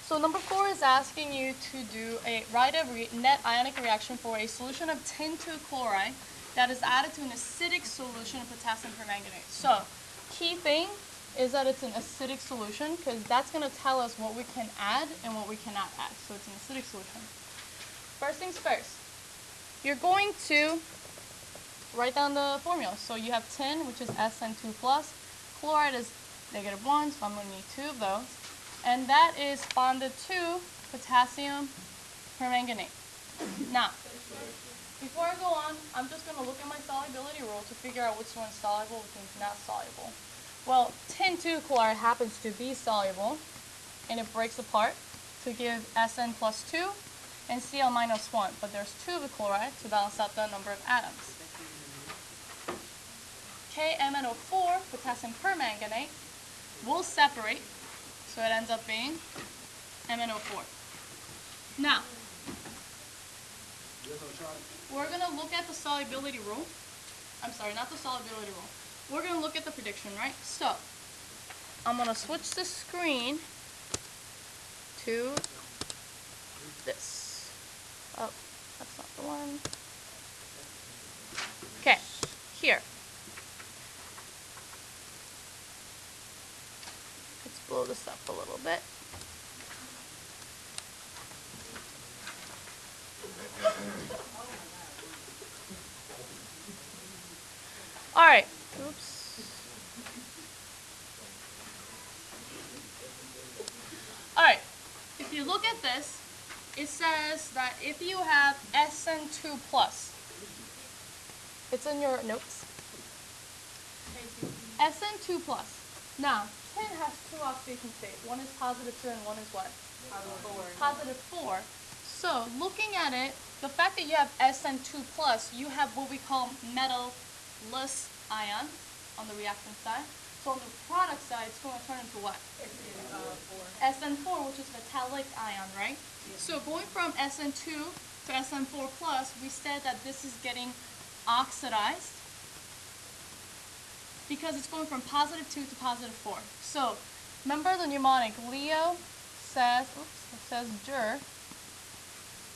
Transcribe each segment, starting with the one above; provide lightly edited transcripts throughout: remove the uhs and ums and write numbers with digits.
So number 4 is asking you to do write a net ionic reaction for a solution of tin 2 chloride that is added to an acidic solution of potassium permanganate. So key thing is that it's an acidic solution because that's going to tell us what we can add and what we cannot add. So it's an acidic solution. First things first, you're going to write down the formula. So you have tin, which is SN2+. Chloride is -1, so I'm going to need 2 of those. And that is bonded to potassium permanganate. Now, before I go on, I'm just going to look at my solubility rule to figure out which one is soluble, which one's not soluble. Well, tin 2 chloride happens to be soluble, and it breaks apart to give SN+2 and Cl-1, but there's 2 of the chloride to balance out the number of atoms. KMnO4, potassium permanganate, will separate, so it ends up being MnO4. Now, we're going to look at the solubility rule. I'm sorry, not the solubility rule. We're going to look at the prediction, right? So, I'm going to switch the screen to this. Oh, that's not the one. Okay, here. Let's blow this up a little bit. All right. Oops. All right. If you look at this, it says that if you have SN2+, it's in your notes. SN2+. Now, tin has 2 oxidation states. One is +2 and one is what? +4. So, looking at it, the fact that you have SN2+, you have what we call metal-less ion on the reactant side. So on the product side, it's going to turn into what? SN4, which is metallic ion, right? So going from SN2 to SN4+, we said that this is getting oxidized because it's going from +2 to +4. So remember the mnemonic, Leo says, oops, it says Dur.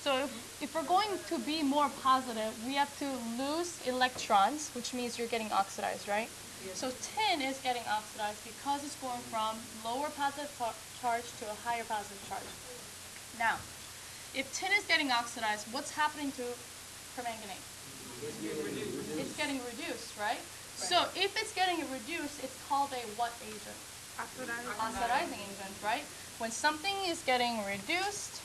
So if we're going to be more positive, we have to lose electrons, which means you're getting oxidized, right? Yes. So tin is getting oxidized because it's going from lower positive charge to a higher positive charge. Now, if tin is getting oxidized, what's happening to permanganate? It's getting reduced, right? So if it's getting reduced, it's called a what agent? Oxidizing agent, right? When something is getting reduced,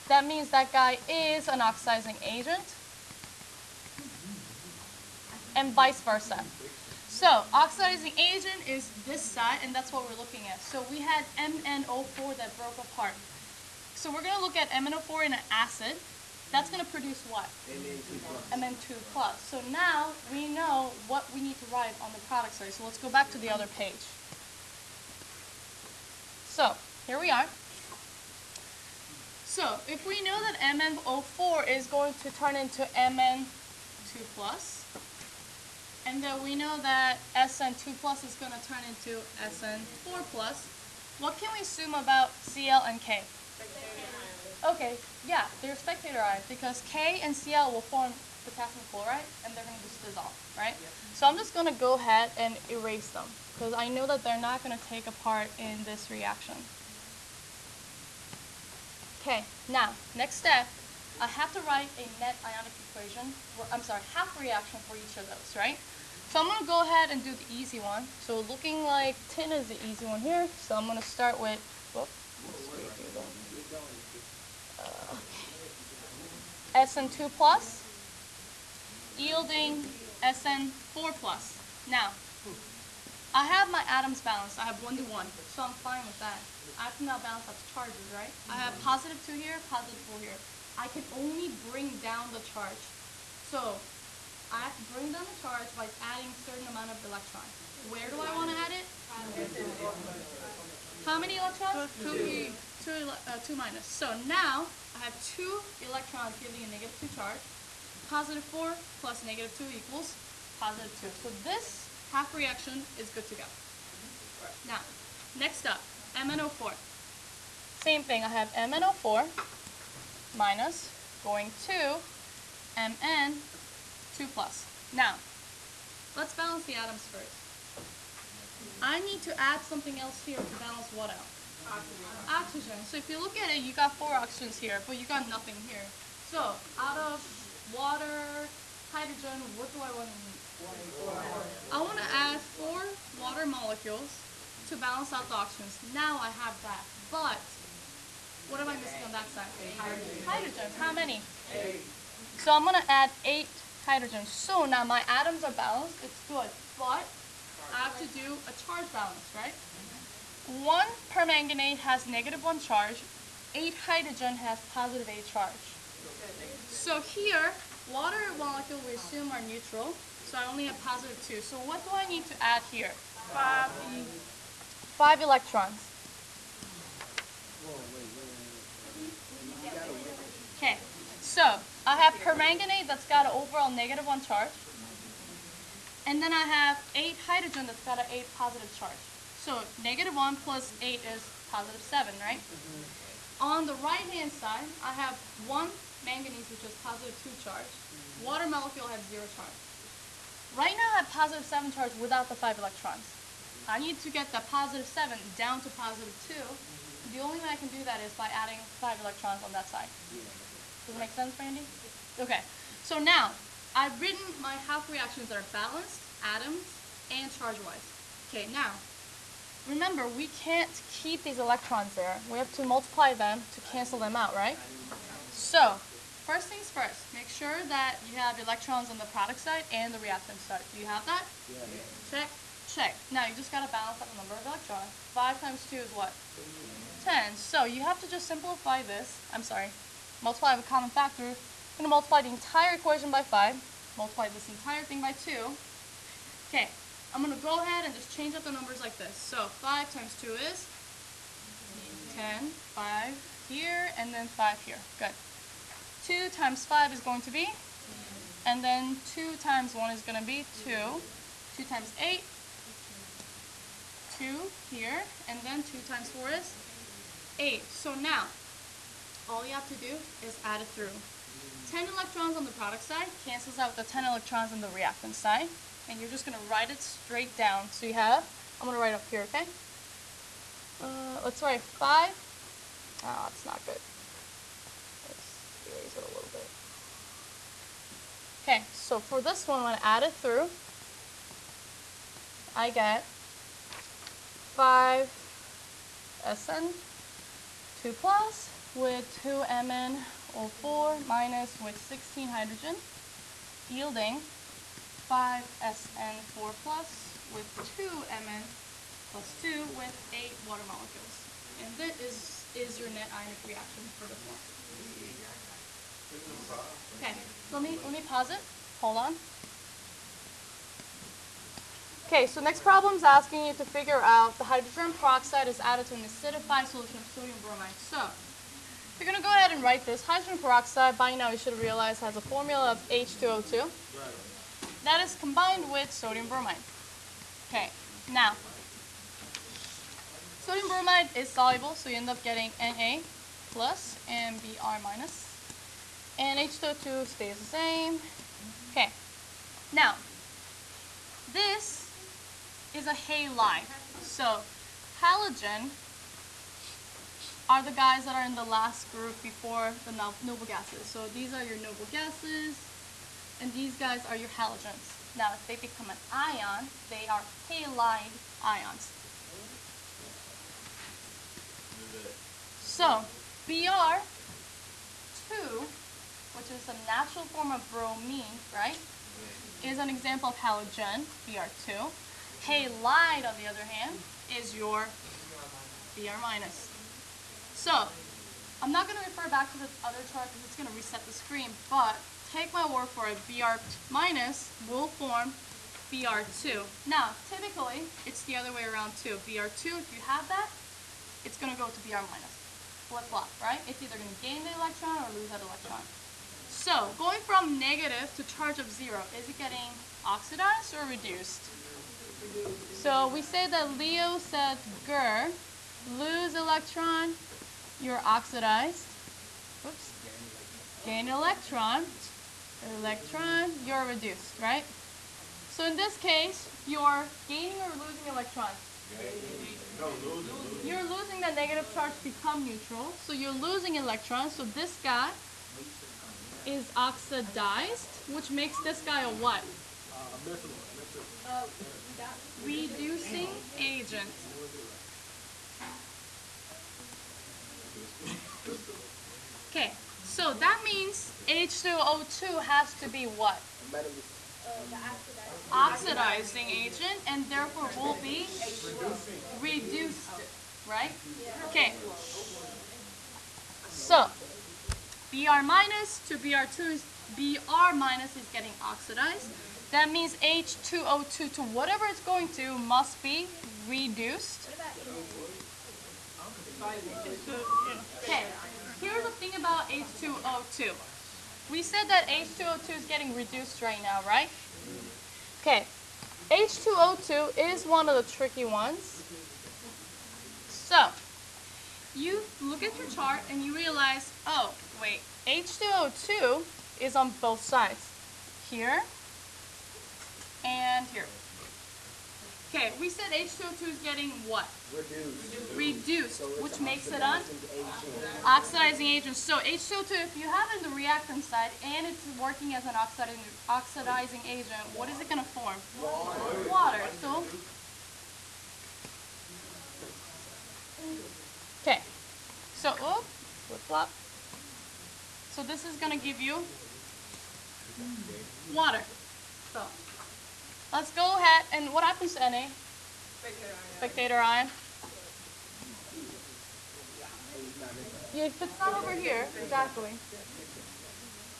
that means that guy is an oxidizing agent, and vice versa. So, oxidizing agent is this side, and that's what we're looking at. So we had MnO4 that broke apart. So we're going to look at MnO4 in an acid. That's going to produce what? Mn2+. So now we know what we need to write on the product side. So let's go back to the other page. So, here we are. So, if we know that MnO4 is going to turn into Mn2+, and then we know that SN2+ is going to turn into SN4+, what can we assume about Cl and K? Okay, yeah, they're spectator ions because K and Cl will form potassium chloride and they're going to just dissolve, right? So I'm just going to go ahead and erase them because I know that they're not going to take a part in this reaction. Okay, now, next step, I have to write a net ionic equation, half reaction for each of those, right? So I'm going to go ahead and do the easy one. So looking like tin is the easy one here, so I'm going to start with, SN2+, yielding SN4+. Now, I have my atoms balanced. I have 1 to 1, so I'm fine with that. I have to now balance out the charges, right? I have +2 here, +4 here. I can only bring down the charge. So I have to bring down the charge by adding a certain amount of electrons. Where do I want to add it? How many electrons? Two minus. So now I have 2 electrons giving a -2 charge. +4 plus -2 equals +2. So this half reaction is good to go. Now, next up, MnO4. Same thing, I have MnO4 minus going to Mn2 plus. Now, let's balance the atoms first. I need to add something else here to balance what out? Oxygen. So if you look at it, you got 4 oxygens here, but you got nothing here. So out of water, hydrogen, what do I want to need? I want to add 4 water molecules to balance out the oxygens. Now I have that. But what am I missing on that side? Hydrogens. How many? 8. So I'm going to add 8 hydrogens. So now my atoms are balanced. It's good. But I have to do a charge balance, right? 1 permanganate has -1 charge. 8 hydrogen has +8 charge. So here, water molecule we assume are neutral. So I only have +2. So what do I need to add here? 5 electrons. Okay, so I have permanganate that's got an overall -1 charge. And then I have 8 hydrogen that's got an 8 positive charge. So -1 plus 8 is +7, right? On the right-hand side, I have 1 manganese, which is +2 charge. Water molecule has 0 charge. Right now I have +7 charge without the 5 electrons. I need to get the +7 down to +2. The only way I can do that is by adding 5 electrons on that side. Does it make sense, Randy? Okay, so now I've written my half reactions that are balanced, atoms, and charge-wise. Okay, now, remember, we can't keep these electrons there. We have to multiply them to cancel them out, right? So, first things first, make sure that you have electrons on the product side and the reactant side. Do you have that? Yeah. Check, check. Now, you just got to balance out the number of electrons. 5 times 2 is what? 10. So, you have to just simplify this. Multiply with a common factor. I'm going to multiply the entire equation by 5. Multiply this entire thing by 2. Okay, I'm going to go ahead and just change up the numbers like this. So 5 times 2 is 10, 5 here, and then 5 here. Good. 2 times 5 is going to be, and then 2 times 1 is going to be 2. 2 times 8, 2 here, and then 2 times 4 is 8. So now, all you have to do is add it through. 10 electrons on the product side cancels out with the 10 electrons on the reactant side. And you're just going to write it straight down. So you have, I'm going to write up here, okay? Let's write 5. Oh, it's not good. Let's erase it a little bit. Okay, so for this one, when I add it through, I get 5 SN2 plus with 2 MnO4 minus with 16 hydrogen, yielding 5 SN4 plus with 2 Mn plus 2 with 8 water molecules. And this is your net ionic reaction for this one. Okay, so let me pause it. Hold on. Okay, so next problem is asking you to figure out the hydrogen peroxide is added to an acidified solution of sodium bromide. So, you're going to go ahead and write this. Hydrogen peroxide, by now you should realize, has a formula of H2O2. That is combined with sodium bromide. Okay, now, sodium bromide is soluble, so you end up getting Na plus and Br minus. And H2O2 stays the same. Okay, now, this is a halide. So, halogen are the guys that are in the last group before the noble gases. So these are your noble gases, and these guys are your halogens. Now, if they become an ion, they are halide ions. So, Br2, which is a natural form of bromine, right, is an example of halogen, Br2. Halide, on the other hand, is your Br minus. So, I'm not going to refer back to the other chart because it's going to reset the screen, but take my word for it, Br minus will form Br2. Now, typically, it's the other way around too. Br2, if you have that, it's going to go to Br minus. Flip-flop, right? It's either going to gain the electron or lose that electron. So, going from negative to charge of 0, is it getting oxidized or reduced? So, we say that Leo said Ger lose electron, you're oxidized. Oops. Gain electron, you're reduced, right? So in this case, you're gaining or losing electrons? You're losing the negative charge to become neutral. So you're losing electrons. So this guy is oxidized, which makes this guy a what? Reducing agent. Okay, so that means H2O2 has to be what? Oxidizing agent, and therefore will be reduced, right? Okay, so Br minus to Br2 is Br minus is getting oxidized. That means H2O2 to whatever it's going to must be reduced. Okay, here's the thing about H2O2. We said that H2O2 is getting reduced right now, right? Okay, H2O2 is one of the tricky ones. So, you look at your chart and you realize, oh, wait, H2O2 is on both sides. Here and here. Okay, we said H2O2 is getting what? Reduced, which makes it an oxidizing agent. So H2O2, if you have it in the reactant side and it's working as an oxidizing agent, what is it going to form? Water. So, okay. So, flip-flop. So this is going to give you water. So, let's go ahead, and what happens to Na? Spectator ion. Yeah, if it's not over here, exactly.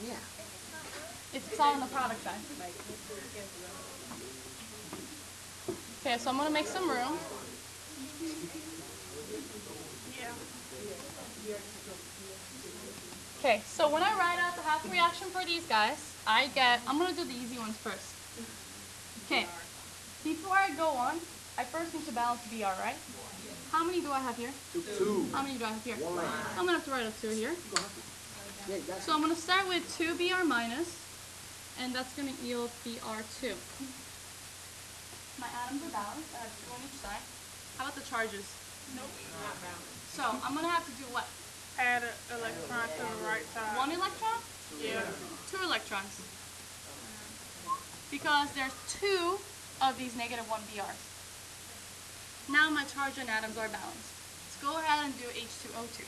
Yeah. If it's not on the product side. Okay, so I'm going to make some room. Okay, so when I write out the half reaction for these guys, I'm going to do the easy ones first. Okay, before I go on, I first need to balance Br, right? How many do I have here? 2. How many do I have here? 1. I'm going to have to write a 2 here. So I'm going to start with 2 Br minus, and that's going to yield Br2. My atoms are balanced. I have 2 on each side. How about the charges? Nope. Not balanced. So I'm going to have to do what? Add an electron to the right side. 1 electron? Yeah. 2 electrons. Because there's 2 of these negative 1 Brs. Now my charge and atoms are balanced. Let's go ahead and do H2O2.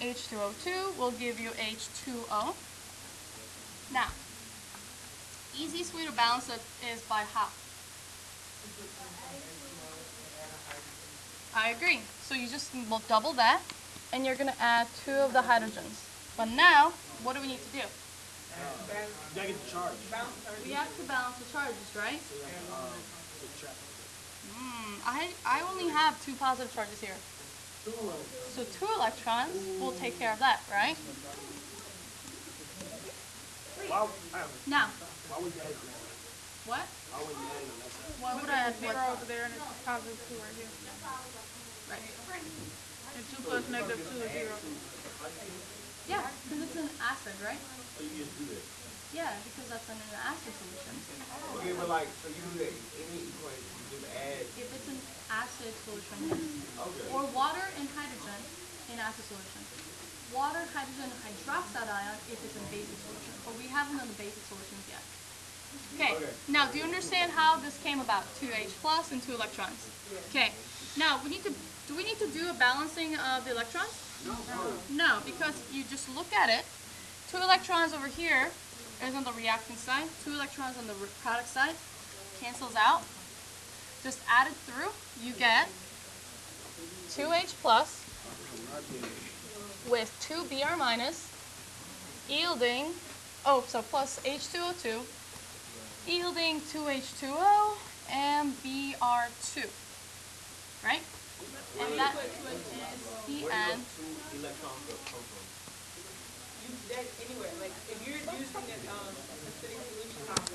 H2O2 will give you H2O. Now, easiest way to balance it is by how? I agree. So you just will double that, and you're going to add 2 of the hydrogens. But now, what do we need to do? Get the charge. We have to balance the charges, right? I only have 2 positive charges here. So 2 electrons will take care of that, right? Now, what? Why would I add 0 what? over there and it's positive 2 right here. Right. And 2 plus negative 2 is 0. Yeah, because it's an acid, right? So you just do that. Yeah, because that's in an acid solution. Okay, but like, so you do that any equation, you just add. If it's an acid solution, Okay. or water and hydrogen in acid solution. Water, hydrogen, and hydroxide ion if it's in basic solution. But we haven't done the basic solutions yet. Okay, now do you understand how this came about? 2H plus and 2 electrons. Okay, now do we need to do a balancing of the electrons? No, because you just look at it. 2 electrons over here is on the reactant side, 2 electrons on the product side, cancels out. Just add it through, you get 2H plus with 2 Br minus, yielding, so plus H2O2, yielding 2H2O and Br2, right? And that is the end. Anywhere, like if you're using an acidic solution,